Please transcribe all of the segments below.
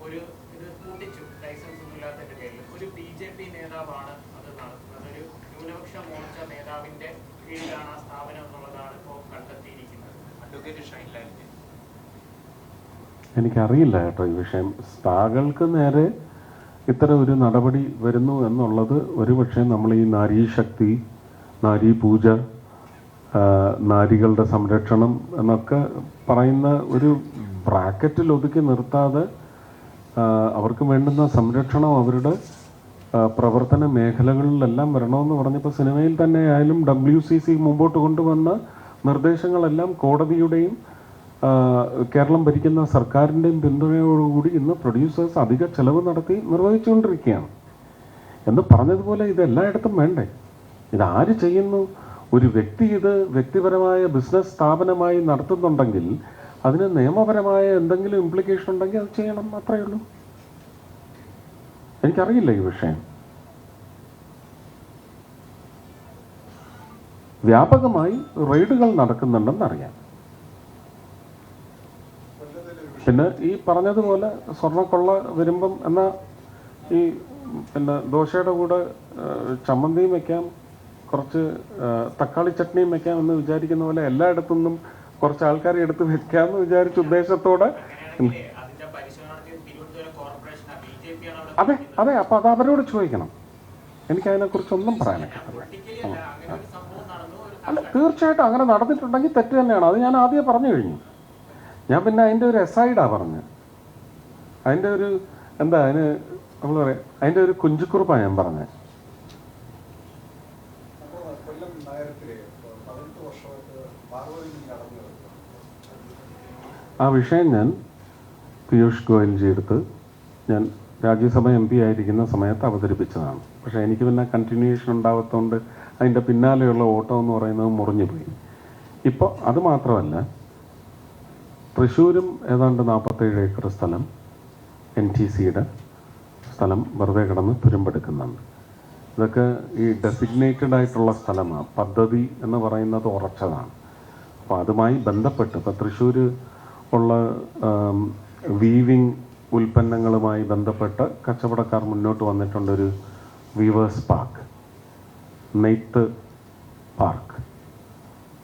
ഒരു ഇത് കൂട്ടിച്ചു ലൈസൻസ് ഇല്ലാത്തതിന്റെ പേരിൽ ഒരു BJP നേതാവാണ് അത് നടത്തുന്നത്. ഒരു ന്യൂനപക്ഷ മോർച്ച നേതാവിന്റെ കീഴിലാണ് ആ സ്ഥാപനം എന്നുള്ളതാണ് ഇപ്പോൾ കണ്ടെത്തിയിരിക്കുന്നത്. അഡ്വക്കേറ്റ് ഷൈൻ ലാൽ. എനിക്കറിയില്ല കേട്ടോ ഈ വിഷയം. സ്ത്രീകൾക്ക് നേരെ ഇത്തരം ഒരു നടപടി വരുന്നു എന്നുള്ളത് ഒരുപക്ഷെ നമ്മൾ ഈ നാരീശക്തി, നാരീ പൂജ, നാരികളുടെ സംരക്ഷണം എന്നൊക്കെ പറയുന്ന ഒരു ബ്രാക്കറ്റിൽ ഒതുക്കി നിർത്താതെ അവർക്ക് വേണ്ടുന്ന സംരക്ഷണം അവരുടെ പ്രവർത്തന മേഖലകളിലെല്ലാം വരണമെന്ന് പറഞ്ഞപ്പോൾ സിനിമയിൽ തന്നെ ആയാലും WCC മുമ്പോട്ട് കൊണ്ടുവന്ന നിർദ്ദേശങ്ങളെല്ലാം കോടതിയുടെയും കേരളം ഭരിക്കുന്ന സർക്കാരിൻ്റെയും പിന്തുണയോടുകൂടി ഇന്ന് പ്രൊഡ്യൂസേഴ്സ് അധിക ചെലവ് നടത്തി നിർവഹിച്ചുകൊണ്ടിരിക്കുകയാണ്. എന്ന് പറഞ്ഞതുപോലെ ഇത് എല്ലായിടത്തും വേണ്ടേ? ഇതാര് ചെയ്യുന്നു? ഒരു വ്യക്തി ഇത് വ്യക്തിപരമായ ബിസിനസ് സ്ഥാപനമായി നടത്തുന്നുണ്ടെങ്കിൽ അതിന് നിയമപരമായ എന്തെങ്കിലും ഇംപ്ലിക്കേഷൻ ഉണ്ടെങ്കിൽ അത് ചെയ്യണം, അത്രയേ ഉള്ളൂ. എനിക്കറിയില്ല ഈ വിഷയം. വ്യാപകമായി റെയ്ഡുകൾ നടക്കുന്നുണ്ടെന്നറിയാം. പിന്നെ ഈ പറഞ്ഞതുപോലെ സ്വർണ്ണക്കൊള്ള വരുമ്പം എന്നാൽ ഈ ദോശയുടെ കൂടെ ചമ്മന്തിയും വയ്ക്കാം, കുറച്ച് തക്കാളി ചട്നിയും വെക്കാം എന്ന് വിചാരിക്കുന്ന പോലെ എല്ലായിടത്തുനിന്നും കുറച്ച് ആൾക്കാരെ എടുത്ത് വെക്കാമെന്ന് വിചാരിച്ച ഉദ്ദേശത്തോടെ അതെ അതെ അപ്പൊ അത് അവരോട് ചോദിക്കണം. എനിക്കതിനെക്കുറിച്ചൊന്നും പറയാനൊക്കെ അല്ല, തീർച്ചയായിട്ടും അങ്ങനെ നടന്നിട്ടുണ്ടെങ്കിൽ തെറ്റ് തന്നെയാണ്. അത് ഞാൻ ആദ്യം പറഞ്ഞു കഴിഞ്ഞു. ഞാൻ പിന്നെ അതിൻ്റെ ഒരു എസൈഡാണ് പറഞ്ഞത്. അതിൻ്റെ ഒരു എന്താ അതിന് നമ്മൾ പറയാം, അതിൻ്റെ ഒരു കുഞ്ചുക്കുറുപ്പാണ് ഞാൻ പറഞ്ഞത്. ആ വിഷയം ഞാൻ പീയൂഷ് ഗോയൽജി എടുത്ത് ഞാൻ രാജ്യസഭ MP ആയിരിക്കുന്ന സമയത്ത് അവതരിപ്പിച്ചതാണ്. പക്ഷേ എനിക്ക് പിന്നെ കണ്ടിന്യൂവേഷൻ ഉണ്ടാവാത്തതുകൊണ്ട് അതിൻ്റെ പിന്നാലെയുള്ള ഓട്ടം എന്ന് പറയുന്നത് മുറിഞ്ഞുപോയി. ഇപ്പോൾ അത് മാത്രമല്ല, തൃശ്ശൂരും ഏതാണ്ട് 47 ഏക്കർ സ്ഥലം NTCയുടെ സ്ഥലം വെറുതെ കിടന്ന് തുരുമ്പെടുക്കുന്നുണ്ട്. ഇതൊക്കെ ഈ ഡെസിഗ്നേറ്റഡ് ആയിട്ടുള്ള സ്ഥലമാണ്. പദ്ധതി എന്ന് പറയുന്നത് ഉറച്ചതാണ്. അപ്പോൾ അതുമായി ബന്ധപ്പെട്ട് ഇപ്പോൾ തൃശ്ശൂർ ഉള്ള വീവിങ് ഉൽപ്പന്നങ്ങളുമായി ബന്ധപ്പെട്ട് കച്ചവടക്കാർ മുന്നോട്ട് വന്നിട്ടുണ്ട്. ഒരു വീവേഴ്സ് പാർക്ക്, നെയ്ത്ത് പാർക്ക്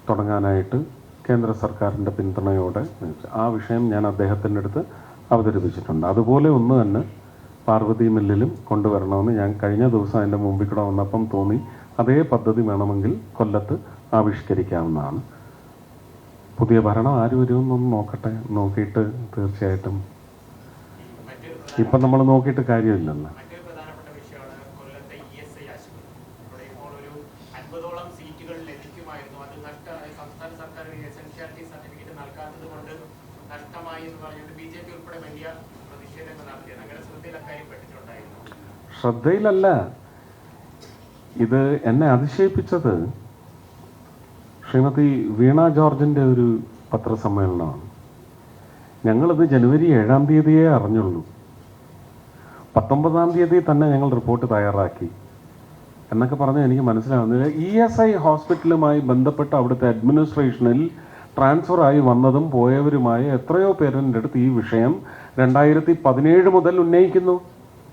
തുടങ്ങാനായിട്ട് കേന്ദ്ര സർക്കാരിൻ്റെ പിന്തുണയോടെ ആ വിഷയം ഞാൻ അദ്ദേഹത്തിൻ്റെ അടുത്ത് അവതരിപ്പിച്ചിട്ടുണ്ട്. അതുപോലെ ഒന്ന് തന്നെ പാർവതി മില്ലിലും കൊണ്ടുവരണമെന്ന് ഞാൻ കഴിഞ്ഞ ദിവസം അതിൻ്റെ മുമ്പിൽ കൂടെ വന്നപ്പം തോന്നി. അതേ പദ്ധതി വേണമെങ്കിൽ കൊല്ലത്ത് ആവിഷ്കരിക്കാവുന്നതാണ്. പുതിയ ഭരണം ആര് വരുമെന്നൊന്ന് നോക്കട്ടെ. നോക്കിയിട്ട് തീർച്ചയായിട്ടും ഇപ്പം നമ്മൾ നോക്കിയിട്ട് കാര്യമില്ലല്ലോ. ശ്രദ്ധയിലല്ല, ഇത് എന്നെ അതിശയിപ്പിച്ചത് ശ്രീമതി വീണ ജോർജിൻ്റെ ഒരു പത്രസമ്മേളനമാണ്. ഞങ്ങളിത് ജനുവരി 7-ാം തീയതിയേ അറിഞ്ഞുള്ളൂ. 19-ാം തീയതി തന്നെ ഞങ്ങൾ റിപ്പോർട്ട് തയ്യാറാക്കി എന്നൊക്കെ പറഞ്ഞാൽ എനിക്ക് മനസ്സിലാവുന്നില്ല. ESI ഹോസ്പിറ്റലുമായി ബന്ധപ്പെട്ട് അവിടുത്തെ അഡ്മിനിസ്ട്രേഷനിൽ ട്രാൻസ്ഫറായി വന്നതും പോയവരുമായ എത്രയോ പേരുടെ അടുത്ത് ഈ വിഷയം 2017 മുതൽ ഉന്നയിക്കുന്നു.